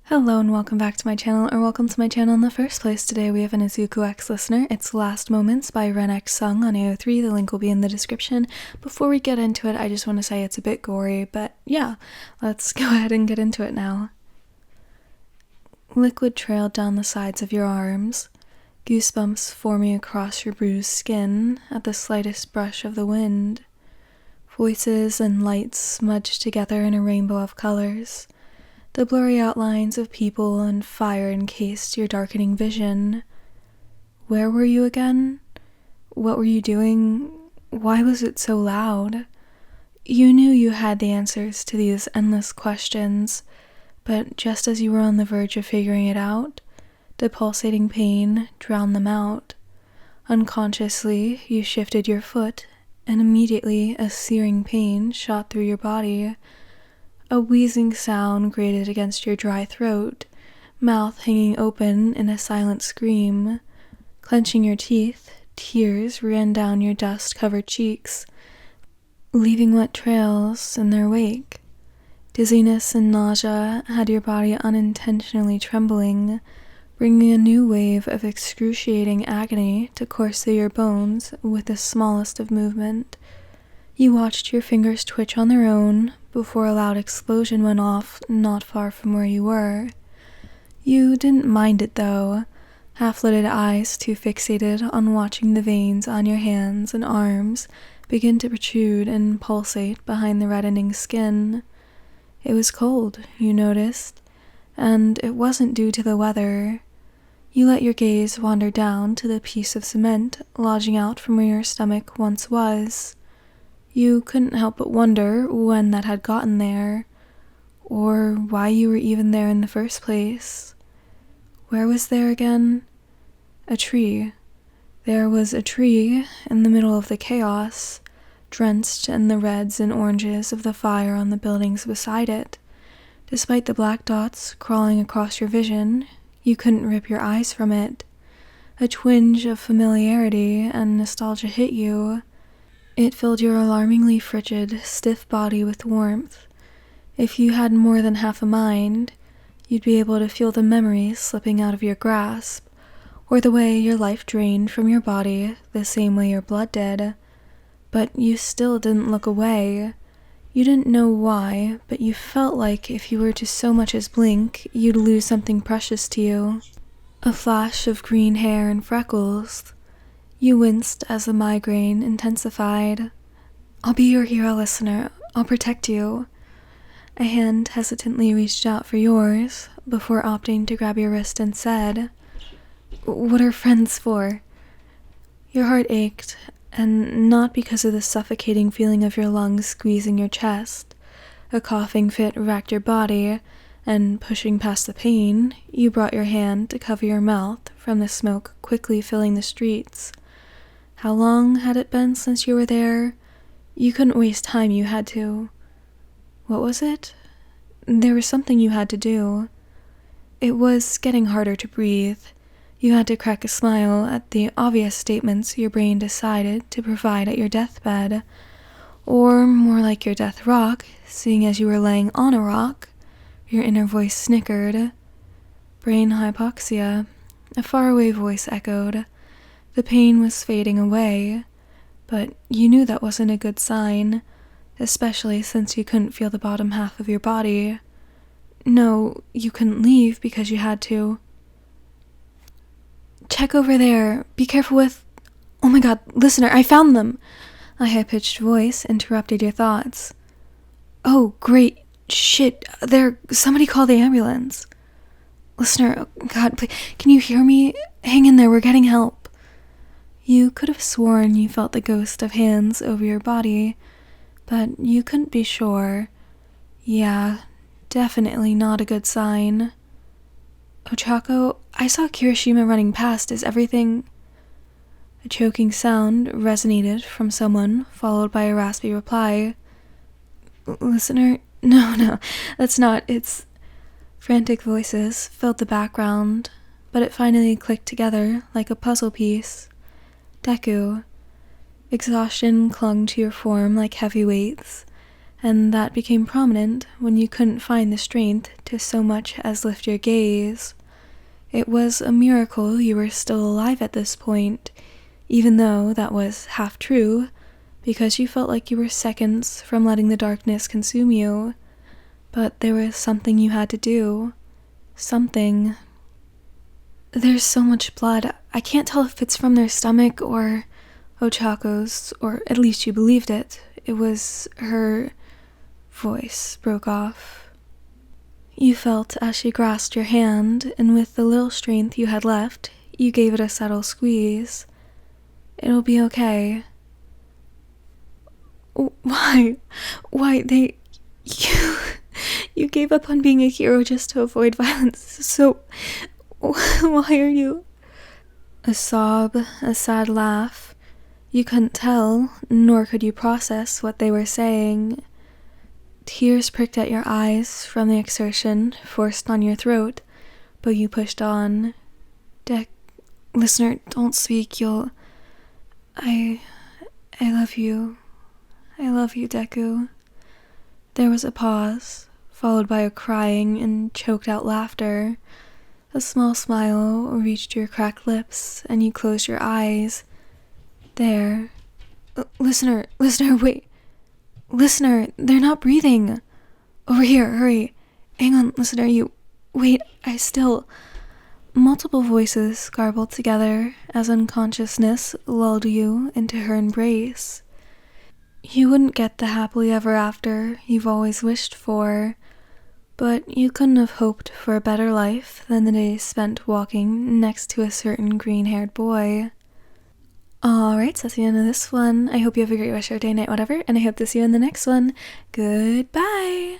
Hello and welcome back to my channel, or welcome to my channel in the first place. Today we have an Izuku X listener. It's Last Moments by Ren Sung on AO3. The link will be in the description. Before we get into it, I just want to say it's a bit gory, but yeah, let's go ahead and get into it now. Liquid trailed down the sides of your arms, goosebumps forming across your bruised skin at the slightest brush of the wind. Voices and lights smudged together in a rainbow of colors. The blurry outlines of people and fire encased your darkening vision. Where were you again? What were you doing? Why was it so loud? You knew you had the answers to these endless questions, but just as you were on the verge of figuring it out, the pulsating pain drowned them out. Unconsciously, you shifted your foot, and immediately a searing pain shot through your body. A wheezing sound grated against your dry throat, mouth hanging open in a silent scream. Clenching your teeth, tears ran down your dust-covered cheeks, leaving wet trails in their wake. Dizziness and nausea had your body unintentionally trembling, bringing a new wave of excruciating agony to course through your bones with the smallest of movement. You watched your fingers twitch on their own before a loud explosion went off not far from where you were. You didn't mind it though, half-lidded eyes too fixated on watching the veins on your hands and arms begin to protrude and pulsate behind the reddening skin. It was cold, you noticed, and it wasn't due to the weather. You let your gaze wander down to the piece of cement lodging out from where your stomach once was. You couldn't help but wonder when that had gotten there, or why you were even there in the first place. Where was there again? A tree. There was a tree in the middle of the chaos, drenched in the reds and oranges of the fire on the buildings beside it. Despite the black dots crawling across your vision, you couldn't rip your eyes from it. A twinge of familiarity and nostalgia hit you. It filled your alarmingly frigid, stiff body with warmth. If you had more than half a mind, you'd be able to feel the memories slipping out of your grasp, or the way your life drained from your body the same way your blood did. But you still didn't look away. You didn't know why, but you felt like if you were to so much as blink, you'd lose something precious to you. A flash of green hair and freckles. You winced as the migraine intensified. "I'll be your hero, listener. I'll protect you." A hand hesitantly reached out for yours before opting to grab your wrist and said, "What are friends for?" Your heart ached, and not because of the suffocating feeling of your lungs squeezing your chest. A coughing fit racked your body, and pushing past the pain, you brought your hand to cover your mouth from the smoke quickly filling the streets. How long had it been since you were there? You couldn't waste time, you had to. What was it? There was something you had to do. It was getting harder to breathe. You had to crack a smile at the obvious statements your brain decided to provide at your deathbed. Or more like your death rock, seeing as you were laying on a rock. Your inner voice snickered. "Brain hypoxia," a faraway voice echoed. The pain was fading away, but you knew that wasn't a good sign, especially since you couldn't feel the bottom half of your body. No, you couldn't leave because you had to. "Check over there. Be careful with—" "Oh my god, listener, I found them!" A high-pitched voice interrupted your thoughts. "Oh, great. Shit. Somebody call the ambulance." "Listener, oh god, please, can you hear me? Hang in there, we're getting help." You could have sworn you felt the ghost of hands over your body, but you couldn't be sure. Yeah, definitely not a good sign. "Ochako, I saw Kirishima running past. Is everything—" A choking sound resonated from someone, followed by a raspy reply. "Listener, no, that's not, it's—" Frantic voices filled the background, but it finally clicked together like a puzzle piece. Deku. Exhaustion clung to your form like heavy weights. and that became prominent when you couldn't find the strength to so much as lift your gaze. It was a miracle you were still alive at this point, even though that was half true, because you felt like you were seconds from letting the darkness consume you. But there was something you had to do. Something. There's so much blood, I can't tell if it's from their stomach or Ochako's, or at least you believed it. It was her voice broke off. You felt as she grasped your hand, and with the little strength you had left, you gave it a subtle squeeze. It'll be okay. Why? You gave up on being a hero just to avoid violence, so why are you? A sob, a sad laugh. You couldn't tell, nor could you process what they were saying. Tears pricked at your eyes from the exertion forced on your throat, but you pushed on. Listener, don't speak, I love you. I love you, Deku. There was a pause, followed by a crying and choked out laughter. A small smile reached your cracked lips, and you closed your eyes. There. Listener, wait. Listener, they're not breathing. Over here, hurry. Hang on, listener, wait, Multiple voices garbled together as unconsciousness lulled you into her embrace. You wouldn't get the happily ever after you've always wished for, but you couldn't have hoped for a better life than the days spent walking next to a certain green-haired boy. Alright, so that's the end of this one. I hope you have a great rest of your day, night, whatever, and I hope to see you in the next one. Goodbye!